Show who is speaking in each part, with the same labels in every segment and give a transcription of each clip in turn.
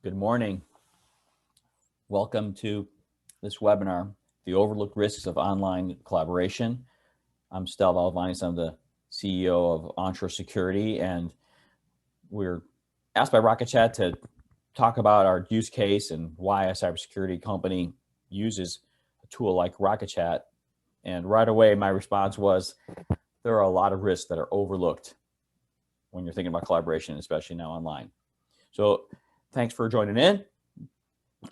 Speaker 1: Good morning. Welcome to this webinar, The Overlooked Risks of Online Collaboration. I'm Stel Valavanis. I'm the CEO of onShore Security, and we're asked by RocketChat to talk about our use case and why a cybersecurity company uses a tool like RocketChat. And right away, my response was, there are a lot of risks that are overlooked when you're thinking about collaboration, especially now online. So thanks for joining in.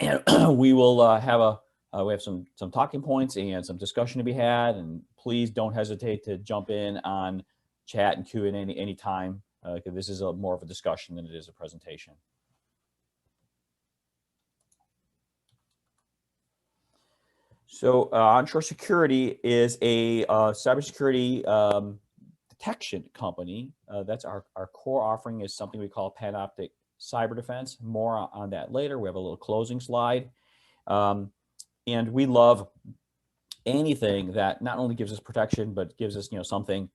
Speaker 1: And we will we have some talking points and some discussion to be had. And please don't hesitate to jump in on chat and Q&A anytime, because this is more of a discussion than it is a presentation. So onShore Security is a cybersecurity detection company. That's our core offering is something we call Panoptic Cyber Defense. More on that later. We have a little closing slide. And we love anything that not only gives us protection, but gives us something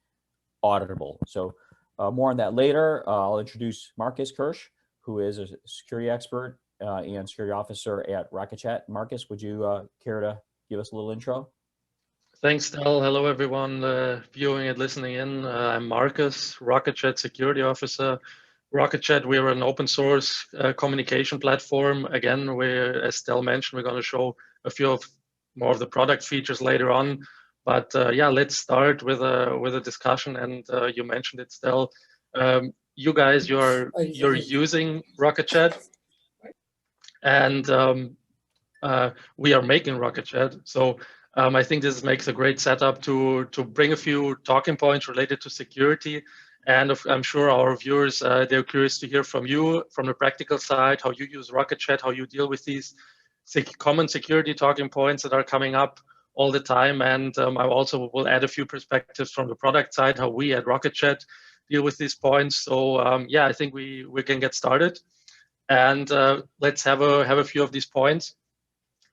Speaker 1: auditable. So more on that later. I'll introduce Markus Kirsch, who is a security expert and security officer at RocketChat. Markus, would you care to give us a little intro?
Speaker 2: Thanks, Stel. Hello, everyone viewing and listening in. I'm Markus, RocketChat security officer. RocketChat, we're an open source communication platform. Again, as Stel mentioned, we're going to show a few more of the product features later on. But yeah, let's start with a discussion. And you mentioned it, Stel. You guys, you're using RocketChat, and we are making RocketChat. So I think this makes a great setup to bring a few talking points related to security. And I'm sure our viewers, they're curious to hear from you, from the practical side, how you use RocketChat, how you deal with these common security talking points that are coming up all the time. And I also will add a few perspectives from the product side, how we at RocketChat deal with these points. So yeah, I think we can get started. And let's have a few of these points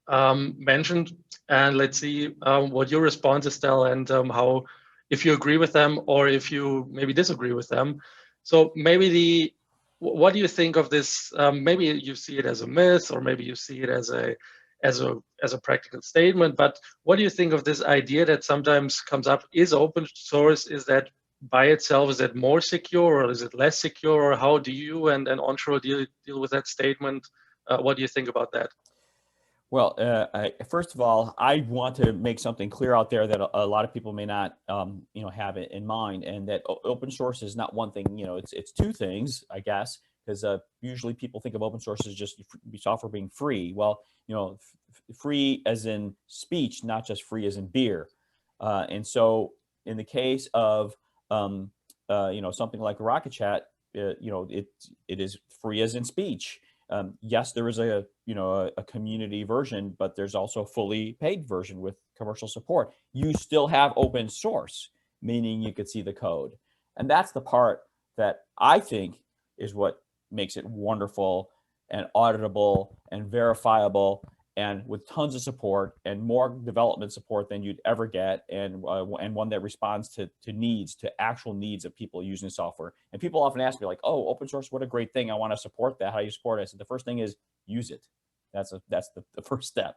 Speaker 2: mentioned. And let's see what your response is, Stel, and how, if you agree with them or if you maybe disagree with them. So maybe what do you think of this? Maybe you see it as a myth, or maybe you see it as a practical statement. But what do you think of this idea that sometimes comes up? Is open source, is that by itself, is it more secure or is it less secure? Or how do you and onShore deal with that statement? What do you think about that?
Speaker 1: Well, first of all, I want to make something clear out there that a lot of people may not, have it in mind, and that open source is not one thing. It's two things, I guess, because usually people think of open source as just software being free. Well, free as in speech, not just free as in beer. And so, in the case of something like RocketChat, it is free as in speech. Yes, there is a community version, but there's also a fully paid version with commercial support. You still have open source, meaning you could see the code. And that's the part that I think is what makes it wonderful and auditable and verifiable, and with tons of support and more development support than you'd ever get, and one that responds to actual needs of people using software. And people often ask me, like, oh, open source, what a great thing. I want to support that. How do you support it? I said, the first thing is use it. That's the first step.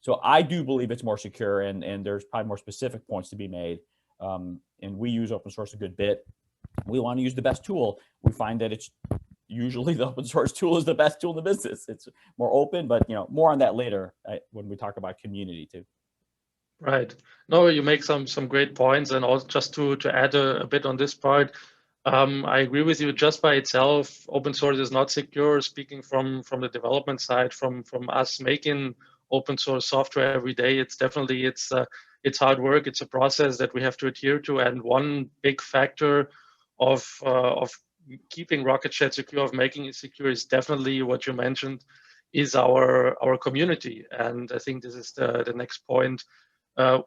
Speaker 1: So I do believe it's more secure, and there's probably more specific points to be made. And we use open source a good bit. We want to use the best tool. We find that it's usually the open source tool is the best tool in the business. It's more open, but more on that later when we talk about community too.
Speaker 2: Right. No, you make some great points, and also just to add a bit on this part, I agree with you. Just by itself, open source is not secure. Speaking from the development side, from us making open source software every day, it's definitely it's hard work. It's a process that we have to adhere to, and one big factor of keeping RocketChat secure, of making it secure, is definitely what you mentioned, is our community. And I think this is the next point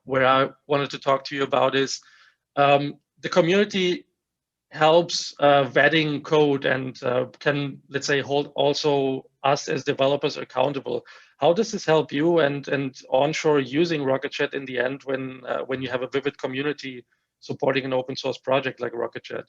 Speaker 2: where I wanted to talk to you about is the community helps vetting code and can, let's say, hold also us as developers accountable. How does this help you and onShore using RocketChat in the end when you have a vivid community supporting an open source project like RocketChat?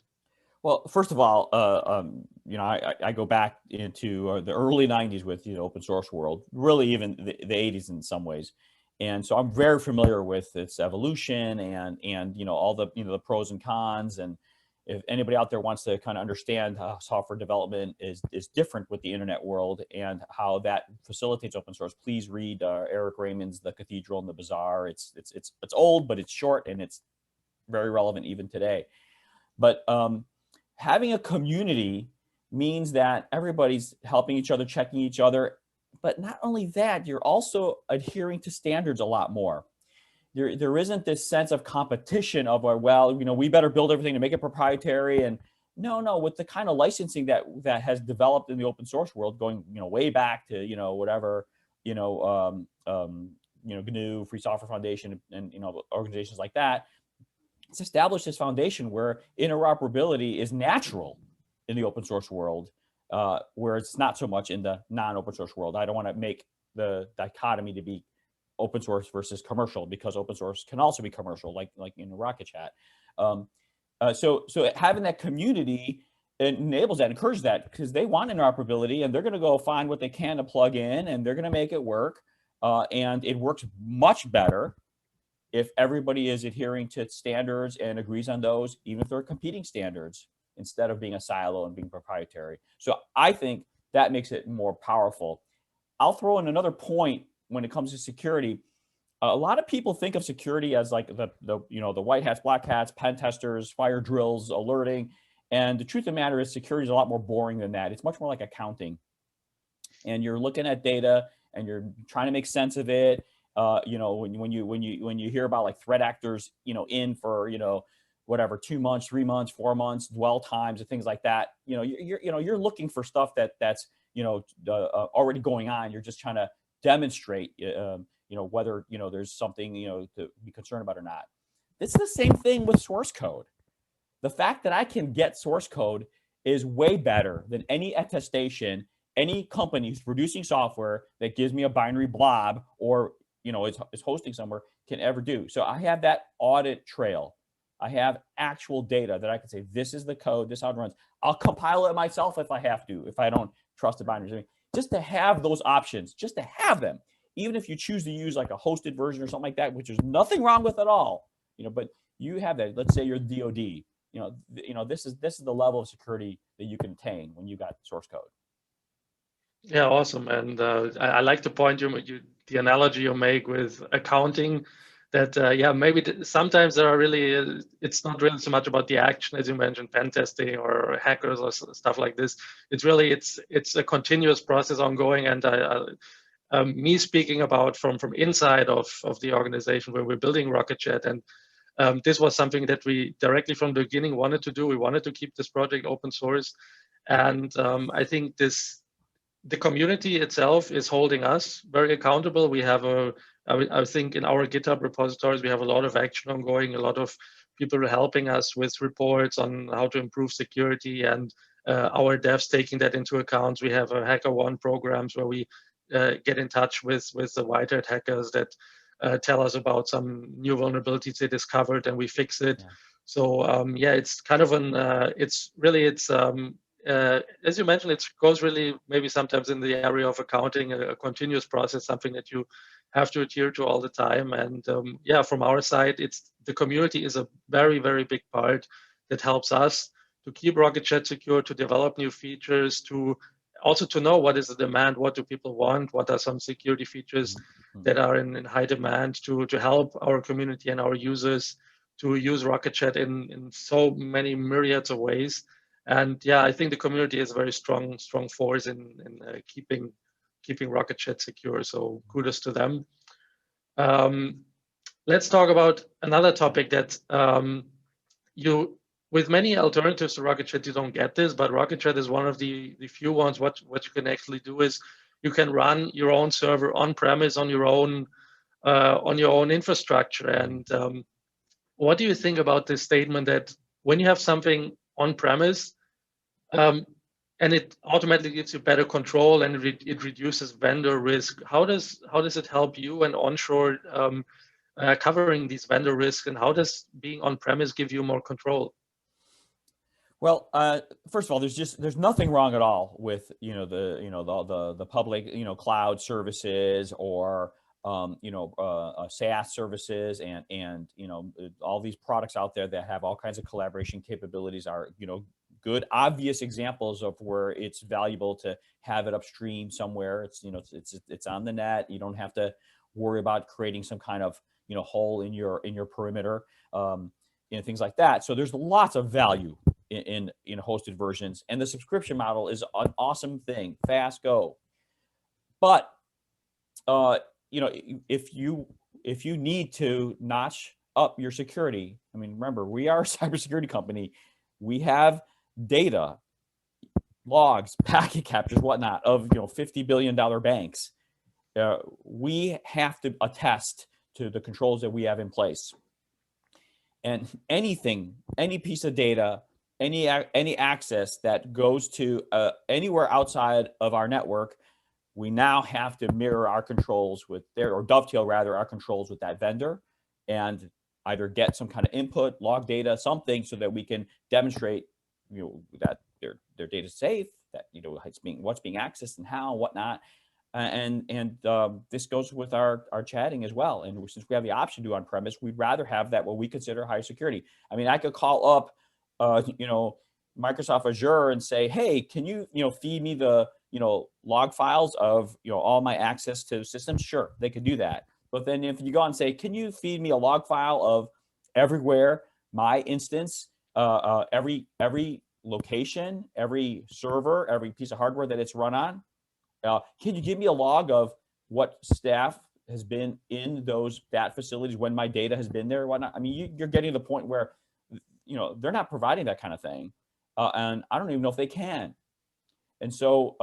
Speaker 1: Well, first of all, I go back into the early '90s with open source world, really even the '80s in some ways, and so I'm very familiar with its evolution and all the the pros and cons. And if anybody out there wants to kind of understand how software development is different with the internet world and how that facilitates open source, please read Eric Raymond's The Cathedral and the Bazaar. It's old, but it's short and it's very relevant even today. But having a community means that everybody's helping each other, checking each other. But not only that, you're also adhering to standards a lot more. There isn't this sense of competition of, well, we better build everything to make it proprietary. And no, with the kind of licensing that has developed in the open source world, going way back to whatever GNU, Free Software Foundation, and organizations like that, it's established this foundation where interoperability is natural in the open source world, where it's not so much in the non-open source world. I don't want to make the dichotomy to be open source versus commercial, because open source can also be commercial, like in RocketChat. So having that community enables that, encourages that, because they want interoperability and they're going to go find what they can to plug in and they're going to make it work. And it works much better if everybody is adhering to standards and agrees on those, even if they're competing standards, instead of being a silo and being proprietary. So I think that makes it more powerful. I'll throw in another point when it comes to security. A lot of people think of security as like the white hats, black hats, pen testers, fire drills, alerting. And the truth of the matter is security is a lot more boring than that. It's much more like accounting. And you're looking at data and you're trying to make sense of it. When you hear about like threat actors, in for whatever 2 months, 3 months, 4 months, dwell times, and things like that, you're looking for stuff that's already going on. You're just trying to demonstrate whether there's something to be concerned about or not. It's the same thing with source code. The fact that I can get source code is way better than any attestation any company who's producing software that gives me a binary blob or is hosting somewhere can ever do. So I have that audit trail. I have actual data that I can say, this is the code, this is how it runs. I'll compile it myself if I have to, if I don't trust the binaries. Just to have those options, just to have them, even if you choose to use like a hosted version or something like that, which there's nothing wrong with at all, but you have that. Let's say you're DoD, this is the level of security that you can attain when you got source code.
Speaker 2: Yeah, awesome. And I like the point the analogy you make with accounting, that maybe sometimes there are really it's not really so much about the action, as you mentioned, pen testing or hackers or stuff like this. It's really it's a continuous process ongoing. And me speaking about from inside of the organization where we're building RocketChat, and this was something that we directly from the beginning wanted to do. We wanted to keep this project open source, and I think the community itself is holding us very accountable. We have I think in our GitHub repositories, we have a lot of action ongoing, a lot of people helping us with reports on how to improve security, and our devs taking that into account. We have a HackerOne programs where we get in touch with the white hat hackers that tell us about some new vulnerabilities they discovered, and we fix it. Yeah. So it's kind of as you mentioned, it goes really maybe sometimes in the area of accounting, a continuous process, something that you have to adhere to all the time. And from our side, the community is a very, very big part that helps us to keep RocketChat secure, to develop new features, to also to know what is the demand, what do people want, what are some security features that are in high demand, to help our community and our users to use RocketChat in so many myriads of ways. And I think the community is a very strong force in keeping RocketChat secure. So kudos to them. Let's talk about another topic that with many alternatives to RocketChat, you don't get this, but RocketChat is one of the few ones. What you can actually do is you can run your own server on premise on your own infrastructure. And what do you think about this statement that when you have something on premise, and it automatically gives you better control and it reduces vendor risk? How does it help you and onshore covering these vendor risks, and how does being on premise give you more control?
Speaker 1: Well, first of all, there's nothing wrong at all with the public cloud services or SaaS services and all these products out there that have all kinds of collaboration capabilities are good obvious examples of where it's valuable to have it upstream somewhere. It's on the net. You don't have to worry about creating some kind of hole in your perimeter, things like that. So there's lots of value in hosted versions, and the subscription model is an awesome thing. Fast go. But if you need to notch up your security, I mean, remember, we are a cybersecurity company. We have data, logs, packet captures, whatnot of $50 billion banks. We have to attest to the controls that we have in place. And any piece of data, any access that goes to anywhere outside of our network, we now have to mirror our controls or dovetail rather our controls with that vendor, and either get some kind of input, log data, something, so that we can demonstrate that their data is safe, that what's being accessed and how, whatnot. And this goes with our chatting as well. And since we have the option to do on-premise, we'd rather have that what we consider high security. I mean, I could call up, Microsoft Azure and say, hey, can you, feed me the, log files of, all my access to systems? Sure, they could do that. But then if you go on and say, can you feed me a log file of everywhere my instance, every location, every server, every piece of hardware that it's run on? Can you give me a log of what staff has been in that facilities when my data has been there and whatnot? I mean, you're getting to the point where, they're not providing that kind of thing. And I don't even know if they can. And so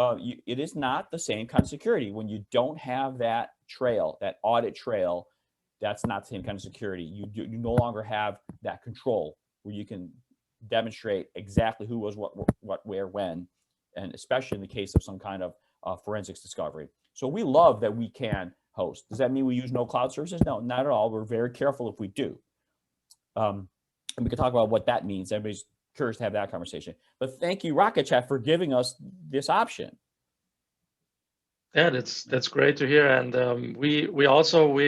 Speaker 1: it is not the same kind of security. When you don't have that trail, that audit trail, that's not the same kind of security. You no longer have that control where you can demonstrate exactly who was what, where, when, and especially in the case of some kind of forensics discovery. So we love that we can host. Does that mean we use no cloud services? No, not at all. We're very careful if we do. And we can talk about what that means. Everybody's curious to have that conversation. But thank you, RocketChat, for giving us this option.
Speaker 2: Yeah, that's great to hear. And we also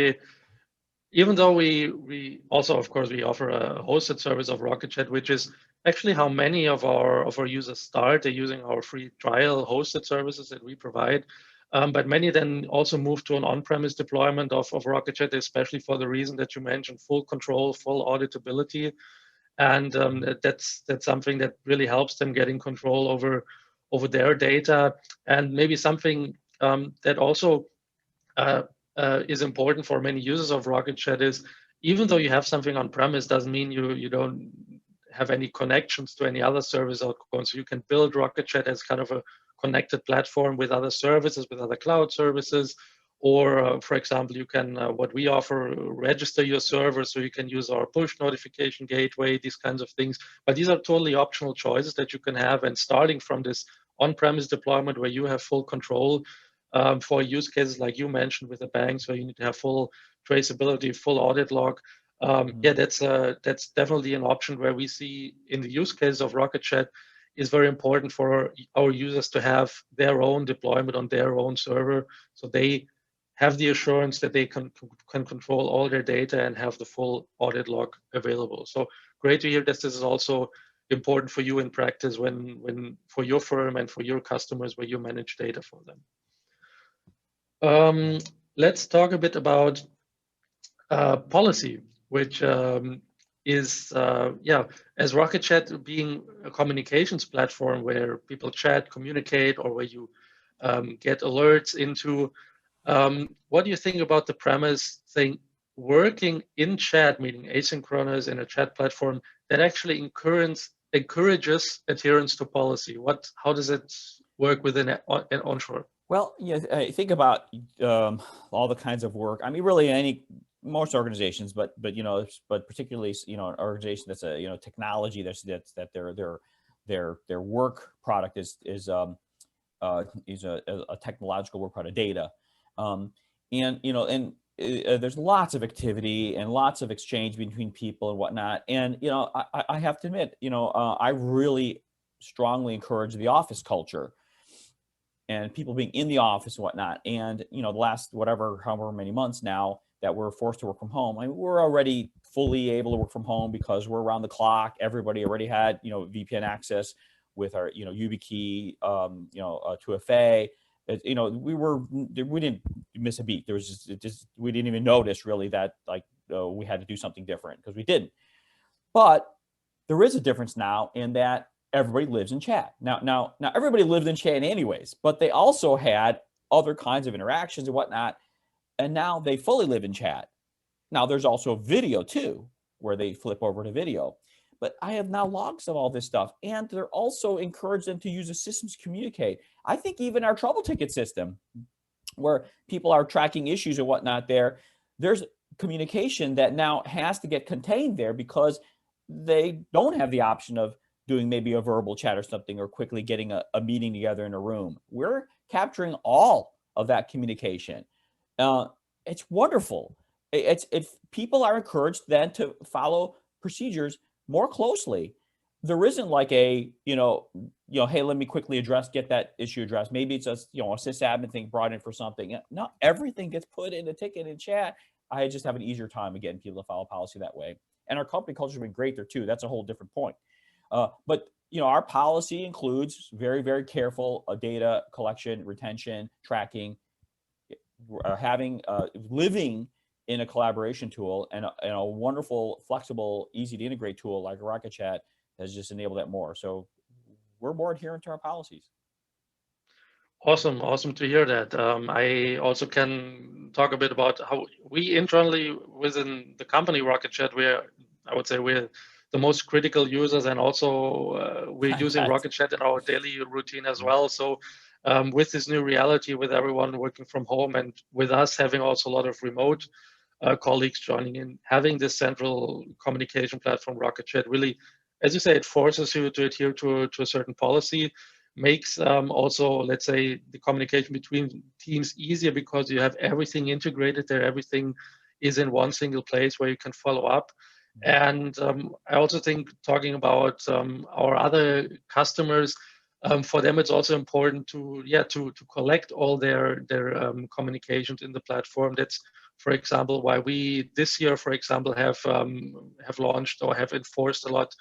Speaker 2: even though we also, of course, we offer a hosted service of RocketChat, which is actually how many of our users start. They're using our free trial hosted services that we provide. But many then also move to an on-premise deployment of RocketChat, especially for the reason that you mentioned: full control, full auditability. And that's something that really helps them getting control over their data. And maybe something that also is important for many users of RocketChat is, even though you have something on premise, doesn't mean you don't have any connections to any other service out going. So you can build RocketChat as kind of a connected platform with other services, with other cloud services. Or, for example, you can, what we offer, register your server, so you can use our push notification gateway, these kinds of things. But these are totally optional choices that you can have. And starting from this on-premise deployment where you have full control, for use cases like you mentioned with the banks, where you need to have full traceability, full audit log. Yeah, that's definitely an option where we see in the use case of RocketChat is very important for our users to have their own deployment on their own server, so they have the assurance that they can control all their data and have the full audit log available. So great to hear that this is also important for you in practice when for your firm and for your customers where you manage data for them. Let's talk a bit about policy, which is, as RocketChat being a communications platform where people chat, communicate, or where you get alerts into. What do you think about the premise thing working in chat, meaning asynchronous in a chat platform that actually encourages adherence to policy? How does it work within an onshore?
Speaker 1: Well, I think about all the kinds of work. I mean, really most organizations, but particularly an organization that's a technology that their work product is a technological work product, data, and there's lots of activity and lots of exchange between people and whatnot. And, I have to admit, I really strongly encourage the office culture and people being in the office and whatnot. And, the last however many months now that we're forced to work from home, I mean, we're already fully able to work from home because we're around the clock. Everybody already had, VPN access with our, YubiKey, 2FA. We didn't miss a beat. There was just we didn't even notice really that we had to do something different because we didn't. But there is a difference now in that everybody lives in chat. Now everybody lived in chat anyways, but they also had other kinds of interactions and whatnot. And now they fully live in chat. Now there's also video too, where they flip over to video. But I have now logs of all this stuff. And they're also encouraged them to use the systems to communicate. I think even our trouble ticket system, where people are tracking issues and whatnot there's communication that now has to get contained there because they don't have the option of doing maybe a verbal chat or something or quickly getting a meeting together in a room. We're capturing all of that communication. It's wonderful. If people are encouraged then to follow procedures more closely. There isn't like a, hey, let me quickly get that issue addressed. Maybe it's a sysadmin thing brought in for something. Not everything gets put in a ticket in chat. I just have an easier time of getting people to follow policy that way. And our company culture has been great there too. That's a whole different point. But our policy includes very, very careful data collection, retention, tracking, living in a collaboration tool and a wonderful, flexible, easy to integrate tool like RocketChat has just enabled that more. So we're more adherent to our policies.
Speaker 2: Awesome to hear that. I also can talk a bit about how we internally within the company RocketChat, I would say we're the most critical users, and also we're using RocketChat in our daily routine as well. So with this new reality, with everyone working from home and with us having also a lot of remote colleagues joining in, having this central communication platform RocketChat really, as you say, it forces you to adhere to a certain policy, makes also, let's say, the communication between teams easier because you have everything integrated there. Everything is in one single place where you can follow up. And I also think talking about our other customers, for them it's also important to collect all their communications in the platform. That's, for example, why we this year, for example, have launched or have enforced a lot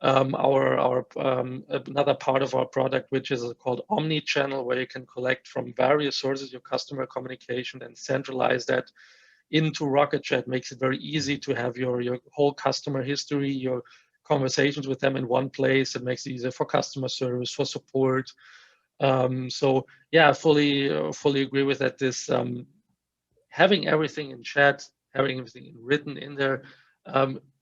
Speaker 2: our another part of our product, which is called omni-channel, where you can collect from various sources your customer communication and centralize that into RocketChat. Makes it very easy to have your whole customer history, your conversations with them in one place. It makes it easier for customer service, for support. So yeah, I fully agree with that. This having everything in chat, having everything written in there,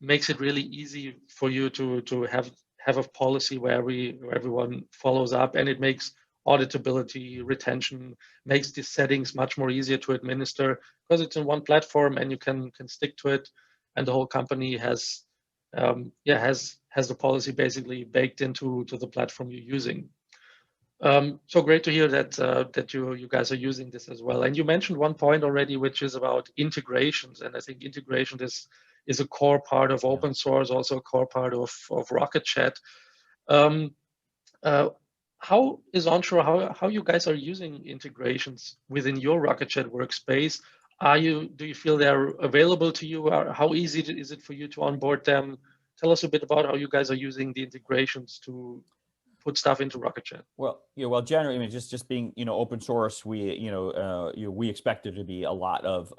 Speaker 2: makes it really easy for you to have a policy where everyone follows up, and it makes auditability, retention, makes the settings much more easier to administer because it's in one platform and you can stick to it, and the whole company has the policy basically baked into the platform you're using. So great to hear that you guys are using this as well. And you mentioned one point already, which is about integrations, and I think integration is a core part of open source, also a core part of RocketChat. How is onShore, how you guys are using integrations within your RocketChat workspace? Do you feel they're available to you? Or how easy is it for you to onboard them? Tell us a bit about how you guys are using the integrations to put stuff into RocketChat.
Speaker 1: Well, generally, I mean, just being, open source, we expect there to be a lot of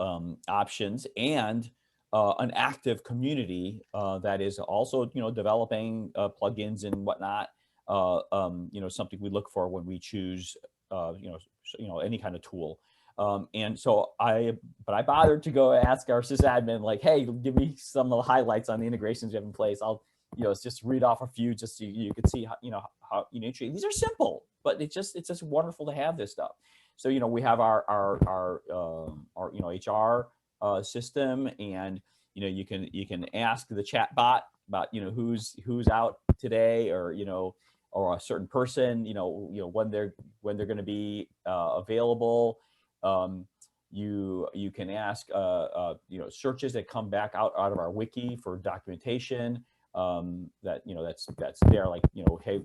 Speaker 1: options and an active community that is also, developing plugins and whatnot. Something we look for when we choose, any kind of tool. And so I bothered to go ask our sysadmin, like, hey, give me some of the highlights on the integrations you have in place. I'll, just read off a few just so you can see how these are simple, but it's just wonderful to have this stuff. So, we have our HR system, and, you can ask the chat bot about, who's out today, or a certain person, when they're going to be available. You can ask searches that come back out of our wiki for documentation. That's there, like, hey,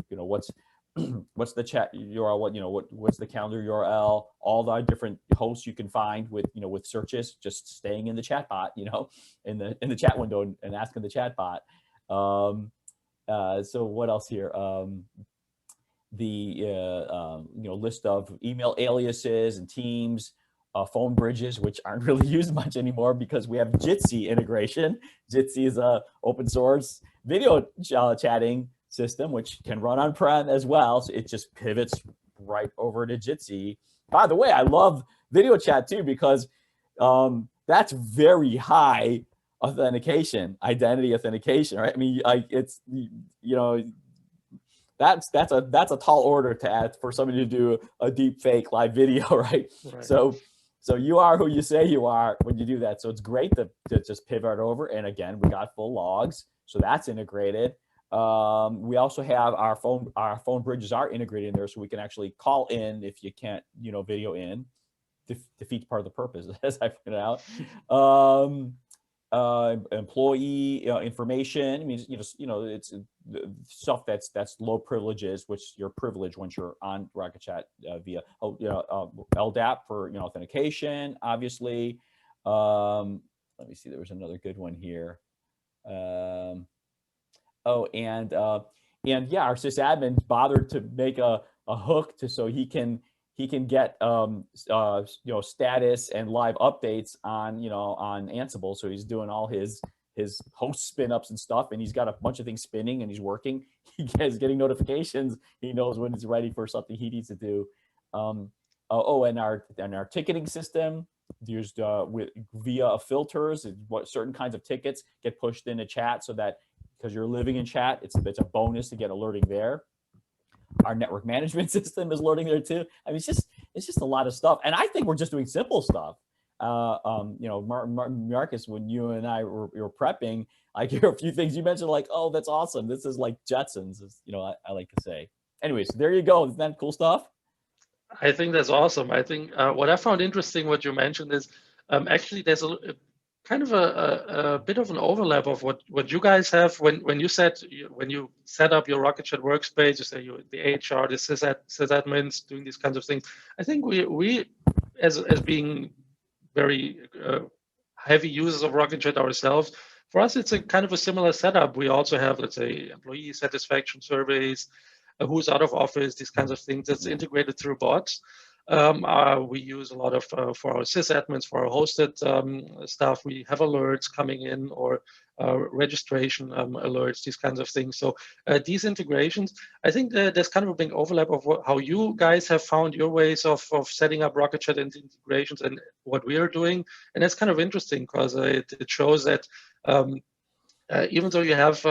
Speaker 1: what's the chat URL, what's the calendar URL, all the different hosts you can find with with searches, just staying in the chat bot, in the chat window and asking the chat bot. So what else here? List of email aliases and teams, phone bridges, which aren't really used much anymore because we have Jitsi integration. Jitsi is a open source video chatting system, which can run on-prem as well. So it just pivots right over to Jitsi. By the way, I love video chat too, because that's very high authentication, identity authentication, right? I mean, it's, that's a tall order to add for somebody to do a deep fake live video, right? So you are who you say you are when you do that. So it's great to just pivot over. And again, we got full logs, so that's integrated. We also have our phone bridges are integrated in there, so we can actually call in if you can't, video in. Defeats part of the purpose, as I pointed out. Employee information. I mean, it's stuff that's low privileges, which you're privileged once you're on RocketChat via LDAP for authentication, obviously. Let me see. There was another good one here. And yeah, our sysadmin bothered to make a hook so he can get status and live updates on on Ansible. So he's doing all his host spin ups and stuff, and he's got a bunch of things spinning and he's working. He's getting notifications. He knows when he's ready for something he needs to do. And our ticketing system used via filters. What certain kinds of tickets get pushed into chat, so that because you're living in chat, it's a bonus to get alerting there. Our network management system is loading there too. I mean, it's just a lot of stuff, and I think we're just doing simple stuff. Marcus, when you and I were prepping, I hear a few things you mentioned, like, oh, that's awesome. This is like Jetsons, I like to say. Anyways, there you go. Isn't that cool stuff?
Speaker 2: I think that's awesome. I think what I found interesting, what you mentioned, is actually there's a kind of a bit of an overlap of what you guys have when you set up your RocketChat workspace. You say the HR, the sysadmins doing these kinds of things. I think we as being very heavy users of RocketChat ourselves, for us it's a kind of a similar setup. We also have, let's say, employee satisfaction surveys, who's out of office, these kinds of things that's integrated through bots. We use a lot of for our sysadmins, for our hosted stuff. We have alerts coming in, or registration alerts, these kinds of things. So these integrations, I think there's kind of a big overlap of how you guys have found your ways of setting up RocketChat integrations and what we are doing. And that's kind of interesting, because it shows that even though you have,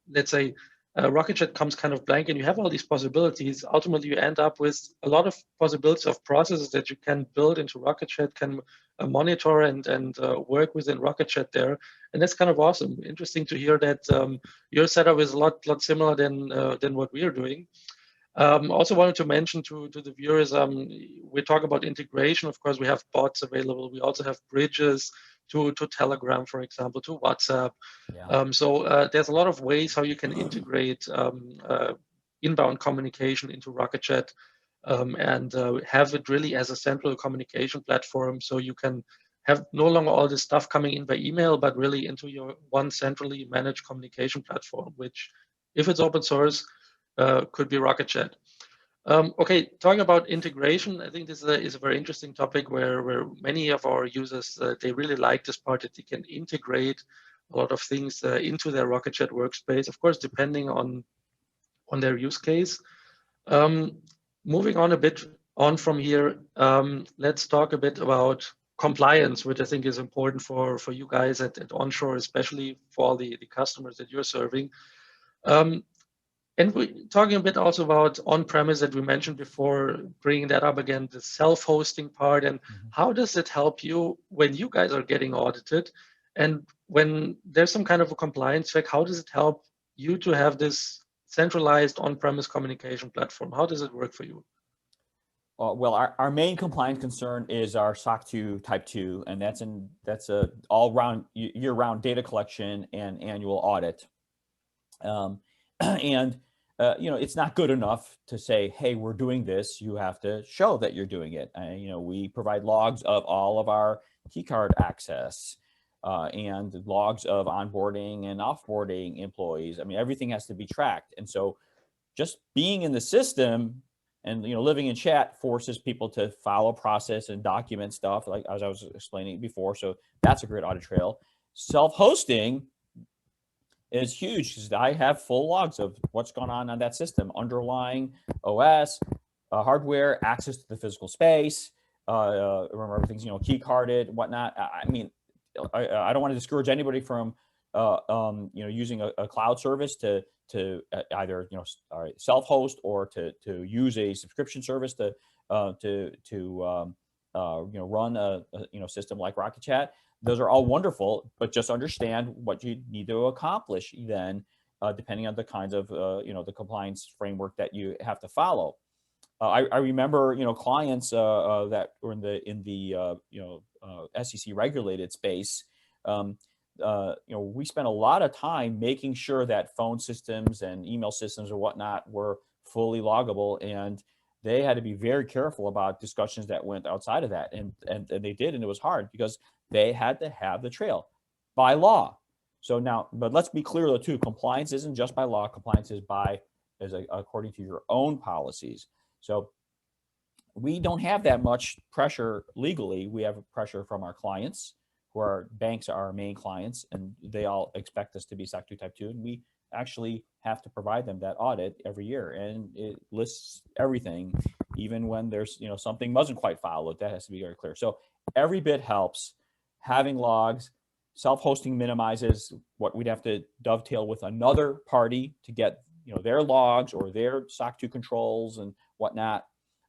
Speaker 2: let's say, RocketChat comes kind of blank and you have all these possibilities, ultimately you end up with a lot of possibilities of processes that you can build into RocketChat, can monitor and work within RocketChat there. And that's kind of awesome. Interesting to hear that your setup is a lot similar than what we are doing. Also wanted to mention to the viewers, we talk about integration. Of course, we have bots available. We also have bridges to Telegram, for example, to WhatsApp. Yeah. So there's a lot of ways how you can integrate inbound communication into RocketChat and have it really as a central communication platform. So you can have no longer all this stuff coming in by email, but really into your one centrally managed communication platform, which, if it's open source, could be RocketChat. Okay, talking about integration, I think this is a very interesting topic where many of our users, they really like this part, that they can integrate a lot of things into their RocketChat workspace, of course, depending on their use case. Moving on a bit on from here, let's talk a bit about compliance, which I think is important for you guys at onShore, especially for all the customers that you're serving. And we're talking a bit also about on-premise that we mentioned before, bringing that up again, the self-hosting part, and how does it help you when you guys are getting audited? And when there's some kind of a compliance check, how does it help you to have this centralized on-premise communication platform? How does it work for you?
Speaker 1: Well, our main compliance concern is our SOC 2 Type 2, and that's a all-round year-round data collection and annual audit. And it's not good enough to say, hey, we're doing this. You have to show that you're doing it. We provide logs of all of our keycard access and logs of onboarding and offboarding employees. I mean, everything has to be tracked. And so just being in the system and living in chat forces people to follow process and document stuff, like as I was explaining before. So that's a great audit trail. Self-hosting is huge because I have full logs of what's going on that system, underlying OS, hardware, access to the physical space. Remember, everything's key carded, whatnot. I mean, I don't want to discourage anybody from using a cloud service to either self-host or to use a subscription service to run a system like RocketChat. Those are all wonderful, but just understand what you need to accomplish then, depending on the kinds of the compliance framework that you have to follow. I remember clients that were in the SEC regulated space. We spent a lot of time making sure that phone systems and email systems or whatnot were fully loggable, and they had to be very careful about discussions that went outside of that, and they did, and it was hard because they had to have the trail by law. So now, but let's be clear though too, compliance isn't just by law. Compliance is according to your own policies. So we don't have that much pressure legally. We have pressure from our clients, who are banks, are our main clients, and they all expect us to be SOC 2 Type 2, and we actually have to provide them that audit every year, and it lists everything, even when there's something wasn't quite followed. That has to be very clear. So every bit helps. Having logs, self-hosting minimizes what we'd have to dovetail with another party to get their logs or their SOC 2 controls and whatnot.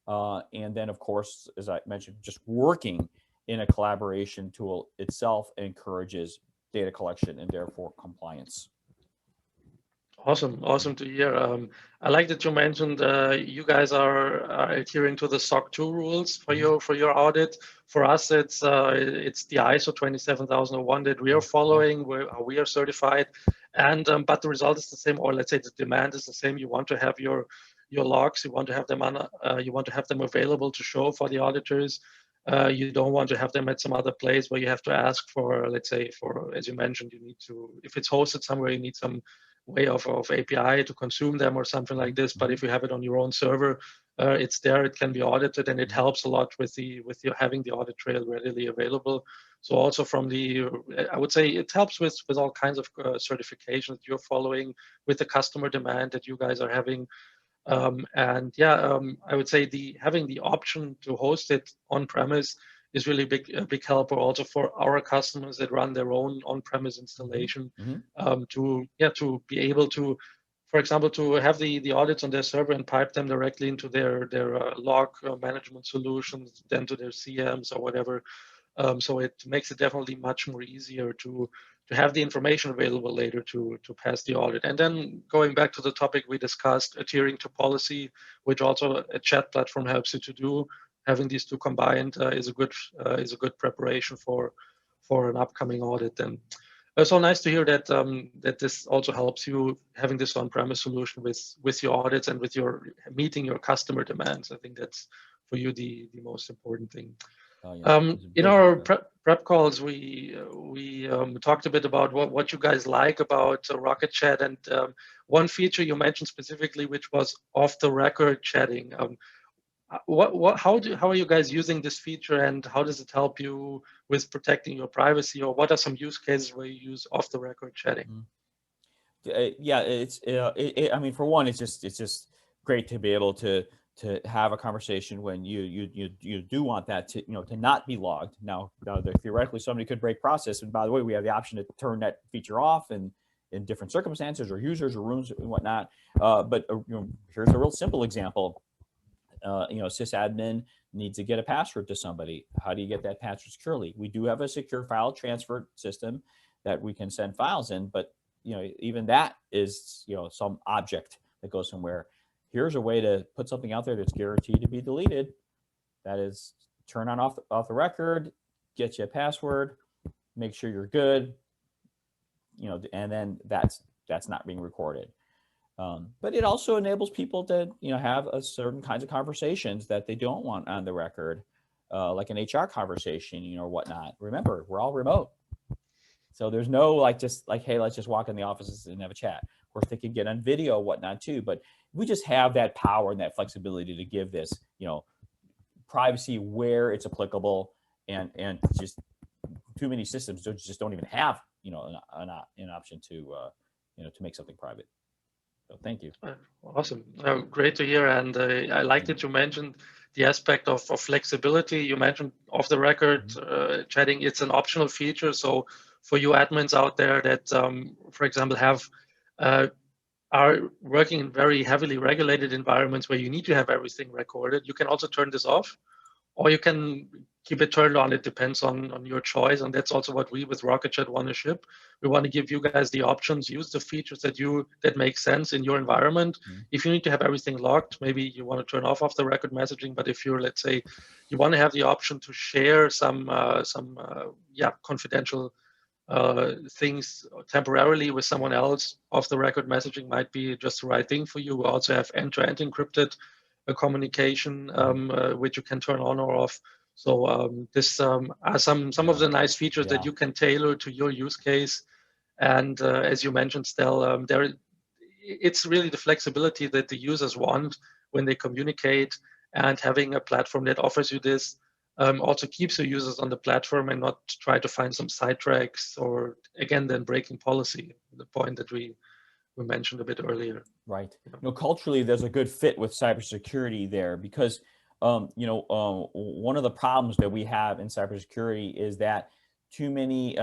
Speaker 1: And then, of course, as I mentioned, just working in a collaboration tool itself encourages data collection and therefore compliance.
Speaker 2: Awesome to hear. I like that you mentioned you guys are adhering to the SOC 2 rules for your audit. For us, it's the ISO 27001 that we are following. We are certified, and but the result is the same, or let's say the demand is the same. You want to have your logs, you want to have them available to show for the auditors. You don't want to have them at some other place where you have to ask for, let's say, as you mentioned, you need to, if it's hosted somewhere, you need some way of API to consume them or something like this. But if you have it on your own server, it's there, it can be audited, and it helps a lot with your having the audit trail readily available. So also I would say it helps with all kinds of certifications you're following, with the customer demand that you guys are having. I would say having the option to host it on premise is really a big help, also for our customers that run their own on-premise installation, to be able to, for example, to have the audits on their server and pipe them directly into their log management solutions, then to their CMs or whatever. So it makes it definitely much more easier to have the information available later to pass the audit. And then going back to the topic we discussed, adhering to policy, which also a chat platform helps you to do. Having these two combined is a good preparation for an upcoming audit. And it's so nice to hear that that this also helps you having this on-premise solution with your audits and with your meeting your customer demands. I think that's for you the most important thing.
Speaker 1: Oh, yeah.
Speaker 2: In our prep calls, we talked a bit about what you guys like about RocketChat, and one feature you mentioned specifically, which was off-the-record chatting. How are you guys using this feature, and how does it help you with protecting your privacy, or what are some use cases where you use off-the-record chatting?
Speaker 1: Yeah, I mean, for one, it's just great to be able to have a conversation when you do want that to not be logged. Now theoretically somebody could break process, and by the way, we have the option to turn that feature off and in different circumstances or users or rooms and whatnot. But here's a real simple example. Sysadmin needs to get a password to somebody. How do you get that password securely? We do have a secure file transfer system that we can send files in, but even that is some object that goes somewhere. Here's a way to put something out there that's guaranteed to be deleted. That is, turn on off the record, get you a password, make sure you're good, and then that's not being recorded. But it also enables people to, have a certain kinds of conversations that they don't want on the record, like an HR conversation, or whatnot. Remember, we're all remote. So there's no hey, let's just walk in the offices and have a chat. Of course, they can get on video, whatnot too, but we just have that power and that flexibility to give this, privacy where it's applicable, and just too many systems just don't even have, an option to, to make something private. So thank you.
Speaker 2: Awesome. Great to hear. And I like that you mentioned the aspect of flexibility. You mentioned off the record chatting, it's an optional feature. So for you admins out there that, for example, are working in very heavily regulated environments where you need to have everything recorded, you can also turn this off, or you can keep it turned on. It depends on your choice. And that's also what we with RocketChat want to ship. We want to give you guys the options, use the features that make sense in your environment. If you need to have everything locked, maybe you want to turn off the record messaging. But if you're, let's say, you want to have the option to share some confidential things temporarily with someone else, off the record messaging might be just the right thing for you. We also have end-to-end encrypted communication, which you can turn on or off. So this are some of the nice features that you can tailor to your use case. And as you mentioned, Stel, it's really the flexibility that the users want when they communicate, and having a platform that offers you this also keeps your users on the platform and not try to find some sidetracks or, again, then breaking policy, the point that we mentioned a bit earlier.
Speaker 1: Right. Culturally, there's a good fit with cybersecurity there, because, one of the problems that we have in cybersecurity is that too many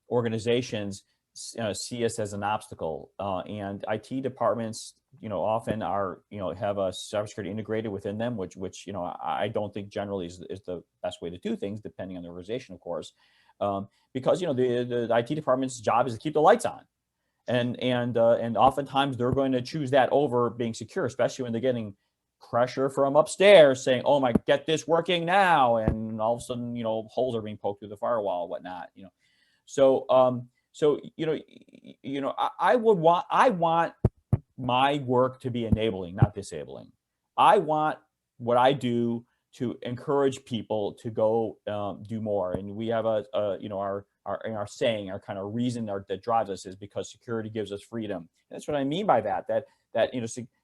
Speaker 1: organizations see us as an obstacle, and IT departments, often are, have a cybersecurity integrated within them, which I don't think generally is the best way to do things, depending on the organization, of course, because the IT department's job is to keep the lights on. And oftentimes they're going to choose that over being secure, especially when they're getting pressure from upstairs saying, "Oh my, get this working now!" And all of a sudden, holes are being poked through the firewall, and whatnot. So I want my work to be enabling, not disabling. I want what I do to encourage people to go do more. And we have our saying, our kind of reason that drives us is because security gives us freedom. And that's what I mean by that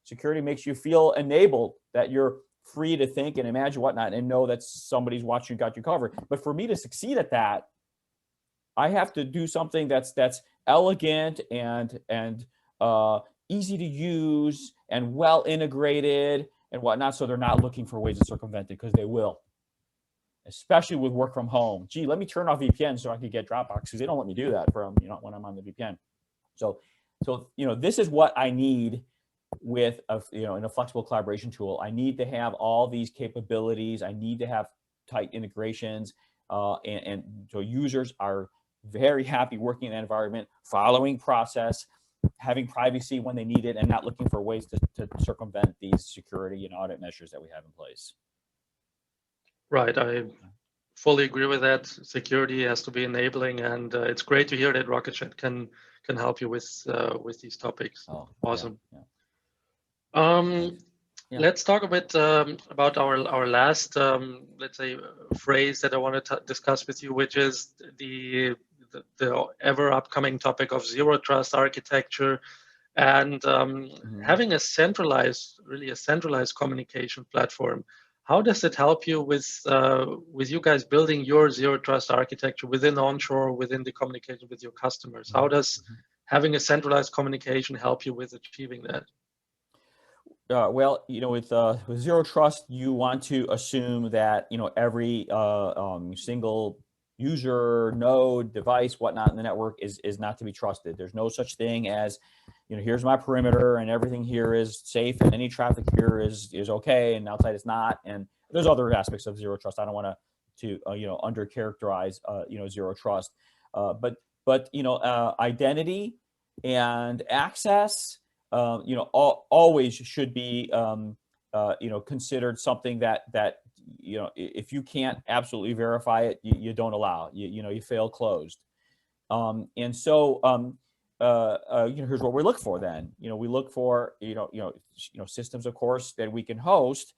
Speaker 1: security makes you feel enabled, that you're free to think and imagine whatnot, and know that somebody's watching, got you covered. But for me to succeed at that, I have to do something that's elegant and easy to use and well integrated and whatnot, so they're not looking for ways to circumvent it, because they will. Especially with work from home. Gee, let me turn off VPN so I can get Dropbox, because they don't let me do that from when I'm on the VPN. So this is what I need with in a flexible collaboration tool. I need to have all these capabilities. I need to have tight integrations, and so users are very happy working in that environment, following process, having privacy when they need it, and not looking for ways to circumvent these security and audit measures that we have in place.
Speaker 2: Right. I fully agree with that. Security has to be enabling, and it's great to hear that RocketChat can help you with these topics. Awesome. Let's talk a bit about our last, let's say, phrase that I want to discuss with you, which is the ever upcoming topic of zero trust architecture, and having a centralized communication platform. How does it help you with you guys building your zero trust architecture within onShore, within the communication with your customers? How does having a centralized communication help you with achieving that?
Speaker 1: Well, with zero trust, you want to assume that every single user, node, device, whatnot in the network is not to be trusted. There's no such thing as, here's my perimeter and everything here is safe and any traffic here is okay and outside it's not. And there's other aspects of zero trust. I don't want to undercharacterize zero trust, but identity and access always should be considered something that if you can't absolutely verify it, you don't allow. You fail closed. And so here's what we look for then. We look for systems, of course, that we can host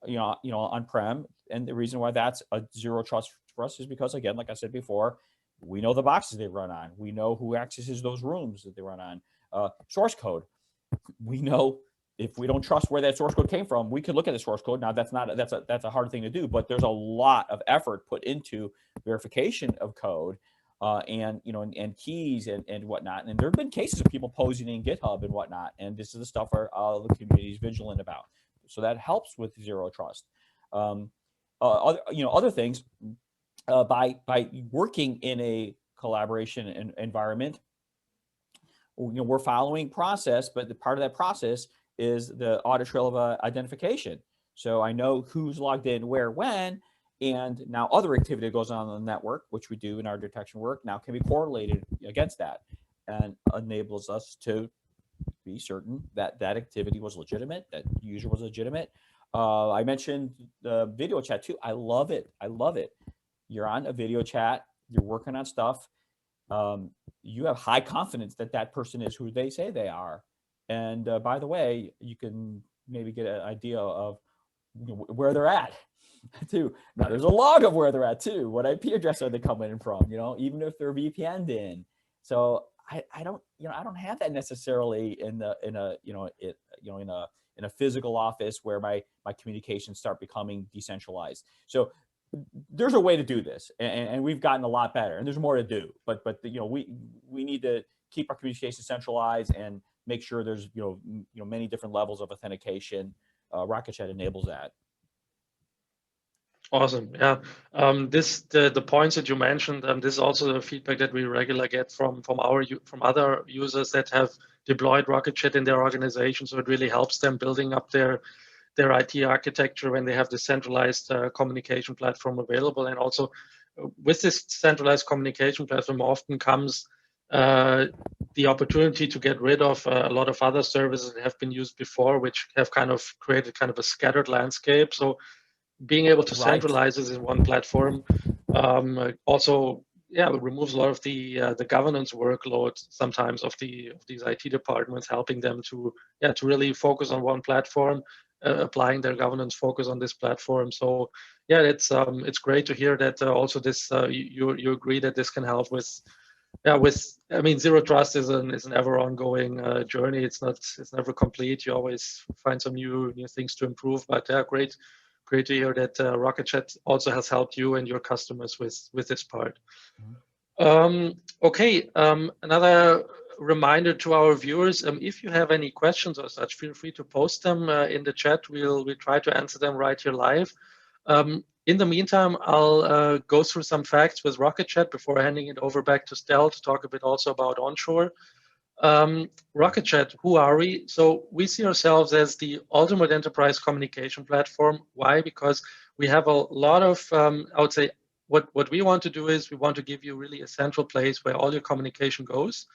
Speaker 1: on-prem. And the reason why that's a zero trust for us is because, again, like I said before, we know the boxes they run on. We know who accesses those rooms that they run on. Source code. We know if we don't trust where that source code came from, we can look at the source code. Now that's a hard thing to do, but there's a lot of effort put into verification of code and keys and whatnot. And there have been cases of people posing in GitHub and whatnot. And this is the stuff the community is vigilant about. So that helps with zero trust. Other things by working in a collaboration environment, we're following process, but the part of that process is the audit trail of identification. So I know who's logged in, where, when, and now other activity that goes on the network, which we do in our detection work, now can be correlated against that and enables us to be certain that that activity was legitimate, that user was legitimate. I mentioned the video chat too. I love it. I love it. You're on a video chat, you're working on stuff. You have high confidence that that person is who they say they are. And by the way, you can maybe get an idea of where they're at too. Now there's a log of where they're at too. What IP address are they coming in from? Even if they're VPN'd in. So I don't have that necessarily in a physical office where my communications start becoming decentralized. So there's a way to do this, and we've gotten a lot better, and there's more to do. But we need to keep our communication centralized and make sure there's many different levels of authentication. RocketChat enables that.
Speaker 2: Awesome. Yeah. The points that you mentioned, this is also the feedback that we regularly get from other users that have deployed RocketChat in their organization. So it really helps them building up their IT architecture when they have the centralized communication platform available. And also with this centralized communication platform often comes the opportunity to get rid of a lot of other services that have been used before, which have kind of created kind of a scattered landscape. So being able to centralize this in one platform also removes a lot of the governance workload sometimes of these IT departments, helping them to really focus on one platform, applying their governance focus on this platform. So it's great to hear that also this you agree that this can help with zero trust is an ever ongoing journey. It's never complete. You always find some new things to improve. But great to hear that RocketChat also has helped you and your customers with this part. Okay, another reminder to our viewers, if you have any questions or such, feel free to post them in the chat. We'll try to answer them right here live. In the meantime, I'll go through some facts with RocketChat before handing it over back to Stel to talk a bit also about onShore. RocketChat, who are we? So we see ourselves as the ultimate enterprise communication platform. Why? Because we have a lot of, I would say, what we want to do is we want to give you really a central place where all your communication goes.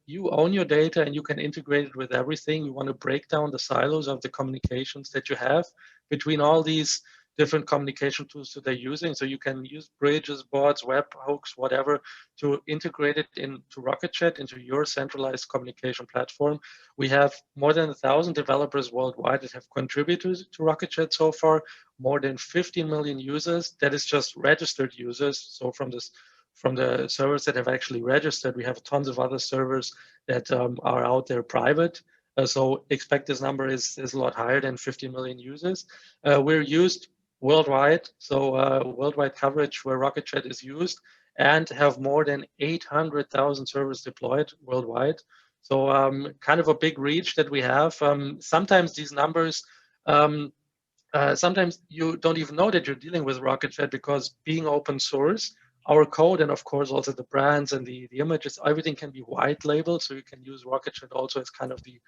Speaker 2: You own your data and you can integrate it with everything. We want to break down the silos of the communications that you have between all these different communication tools that they're using. So you can use bridges, bots, webhooks, whatever, to integrate it into RocketChat, into your centralized communication platform. We have more than 1,000 developers worldwide that have contributed to RocketChat so far, more than 15 million users. That is just registered users. So from the servers that have actually registered, we have tons of other servers that are out there private. So expect this number is a lot higher than 50 million users. We're used worldwide, so worldwide coverage where RocketChat is used, and have more than 800,000 servers deployed worldwide. So kind of a big reach that we have. Sometimes these numbers, sometimes you don't even know that you're dealing with RocketChat because being open source, our code and of course also the brands and the images, everything can be white labeled. So you can use RocketChat also as kind of the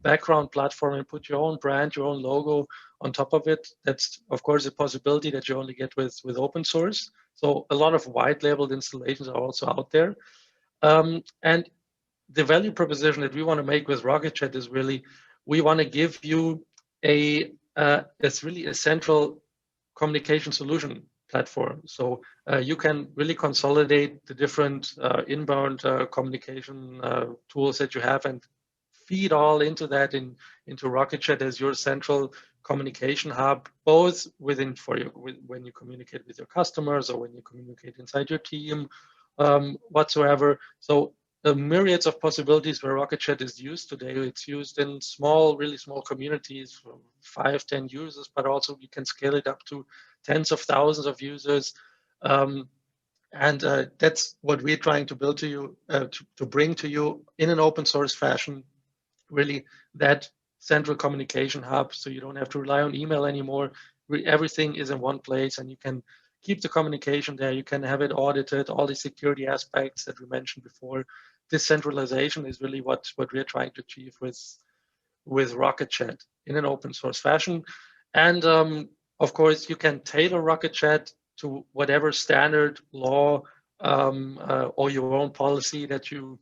Speaker 2: background platform and put your own brand, your own logo on top of it. That's of course a possibility that you only get with open source. So a lot of white labeled installations are also out there. And the value proposition that we want to make with RocketChat is really, we want to give you it's really a central communication solution platform. So you can really consolidate the different inbound communication tools that you have and feed all into that into RocketChat as your central communication hub, both within when you communicate with your customers or when you communicate inside your team, whatsoever. So the myriads of possibilities where RocketChat is used today. It's used in really small communities, from 5, 10 users, but also you can scale it up to tens of thousands of users. And that's what we're trying to build to you, to bring to you in an open source fashion, really that central communication hub, so you don't have to rely on email anymore. Everything is in one place, and you can keep the communication there. You can have it audited, all the security aspects that we mentioned before. This centralization is really what we're trying to achieve with RocketChat in an open source fashion. And of course, you can tailor RocketChat to whatever standard law or your own policy that you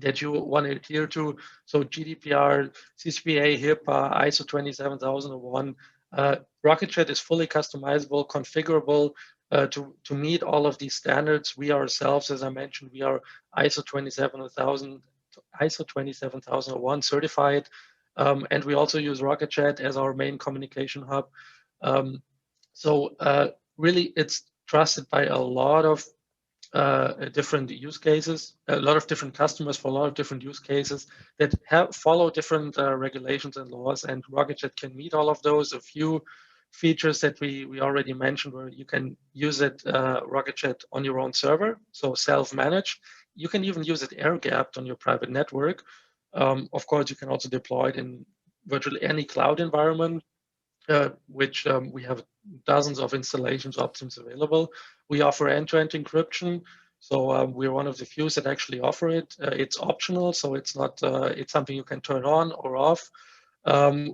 Speaker 2: want to adhere to. So GDPR, CCPA, HIPAA, ISO 27001. RocketChat is fully customizable, configurable to meet all of these standards. We ourselves, as I mentioned, we are ISO 27001 certified, and we also use RocketChat as our main communication hub. So really, it's trusted by a lot of different use cases, a lot of different customers for a lot of different use cases that follow different regulations and laws, and RocketChat can meet all of those. A few features that we already mentioned, where you can use it, RocketChat on your own server, so self-managed. You can even use it air-gapped on your private network. Of course, you can also deploy it in virtually any cloud environment, which we have dozens of installations options available. We offer end-to-end encryption, so we're one of the few that actually offer it. It's optional, so it's not. It's something you can turn on or off.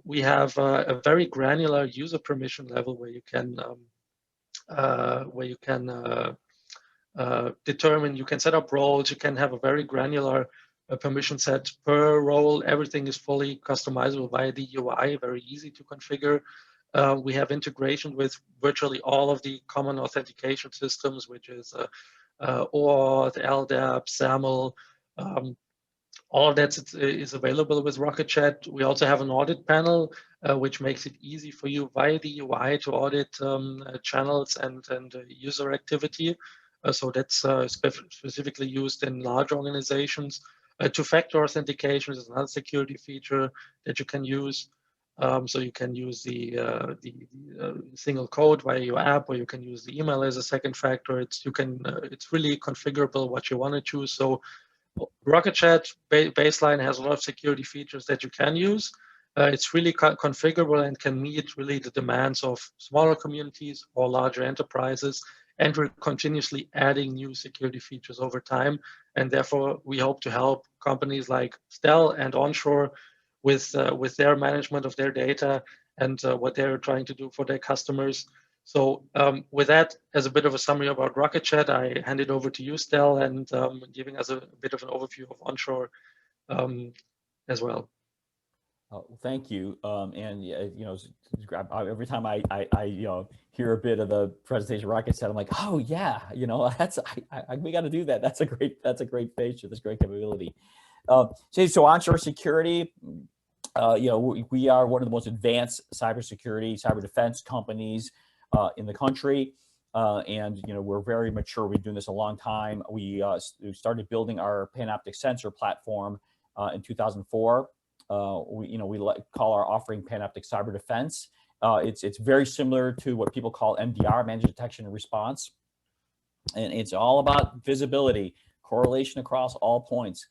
Speaker 2: We have a very granular user permission level where you can determine. You can set up roles. You can have a very granular permission set per role. Everything is fully customizable via the UI, very easy to configure. We have integration with virtually all of the common authentication systems, which is OAuth, LDAP, SAML. All of that is available with RocketChat. We also have an audit panel, which makes it easy for you via the UI to audit channels and user activity. So that's specifically used in large organizations. Two-factor authentication is another security feature that you can use. So you can use the single code via your app, or you can use the email as a second factor. It's really configurable what you want to choose. So RocketChat baseline has a lot of security features that you can use. It's really configurable and can meet really the demands of smaller communities or larger enterprises. And we're continuously adding new security features over time. And therefore, we hope to help companies like Stel and onShore with their management of their data and what they're trying to do for their customers. So with that, as a bit of a summary about RocketChat, I hand it over to you, Stel, and giving us a bit of an overview of onShore as well.
Speaker 1: Thank you. And every time I hear a bit of the presentation RocketChat, I'm like, oh yeah, we got to do that. That's a great feature. That's a great capability. So onShore Security, we are one of the most advanced cybersecurity, cyber defense companies in the country. And we're very mature. We've been doing this a long time. We started building our Panoptic sensor platform in 2004. We call our offering Panoptic Cyber Defense. It's very similar to what people call MDR, Managed Detection and Response. And it's all about visibility, correlation across all points,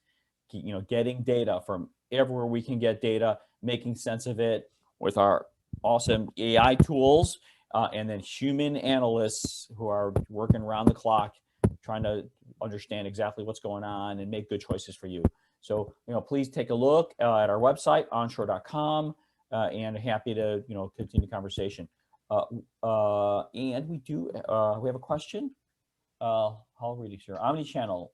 Speaker 1: getting data from everywhere we can get data, making sense of it with our awesome AI tools, and then human analysts who are working around the clock, trying to understand exactly what's going on and make good choices for you. So, please take a look at our website, onshore.com, and happy to, continue the conversation. And we have a question. I'll read it here. Omnichannel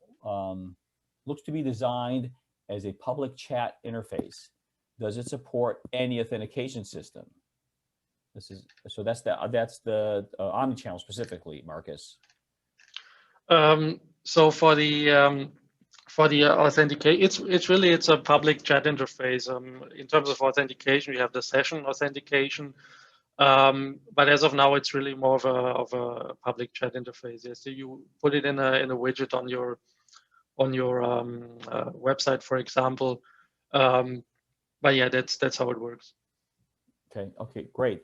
Speaker 1: looks to be designed as a public chat interface. Does it support any authentication system? This is so that's the omnichannel specifically, Marcus.
Speaker 2: So for the authentication, it's a public chat interface. In terms of authentication, we have the session authentication, but as of now, it's really more of a public chat interface. Yes, so you put it in a widget on your website, for example. But yeah, that's how it works.
Speaker 1: Okay, great.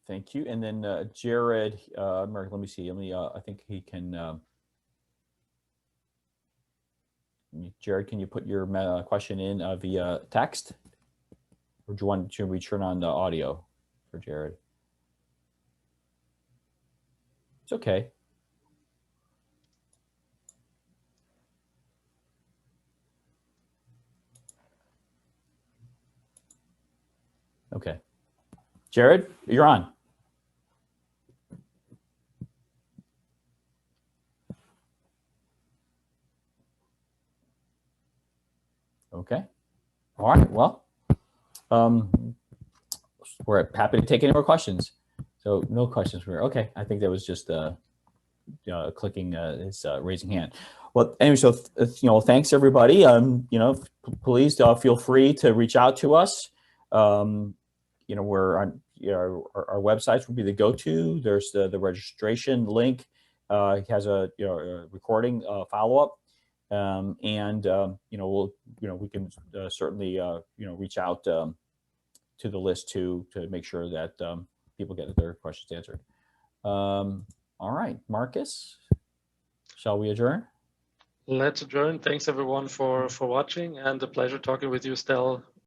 Speaker 1: Thank you. And then Jared, let me see. I think he can. Jared, can you put your question in via text, or do you want to return on the audio for Jared? It's okay. Okay. Jared, you're on. Okay. All right. Well, we're happy to take any more questions. So no questions for okay. I think that was just clicking his raising hand. Well, anyway, so thanks everybody. Please feel free to reach out to us. We're on our websites will be the go-to. There's the registration link. It has a recording follow-up. We can certainly reach out to the list to make sure that people get their questions answered. All right, Marcus, shall we adjourn?
Speaker 2: Let's adjourn. Thanks everyone for watching, and a pleasure talking with you, Stel.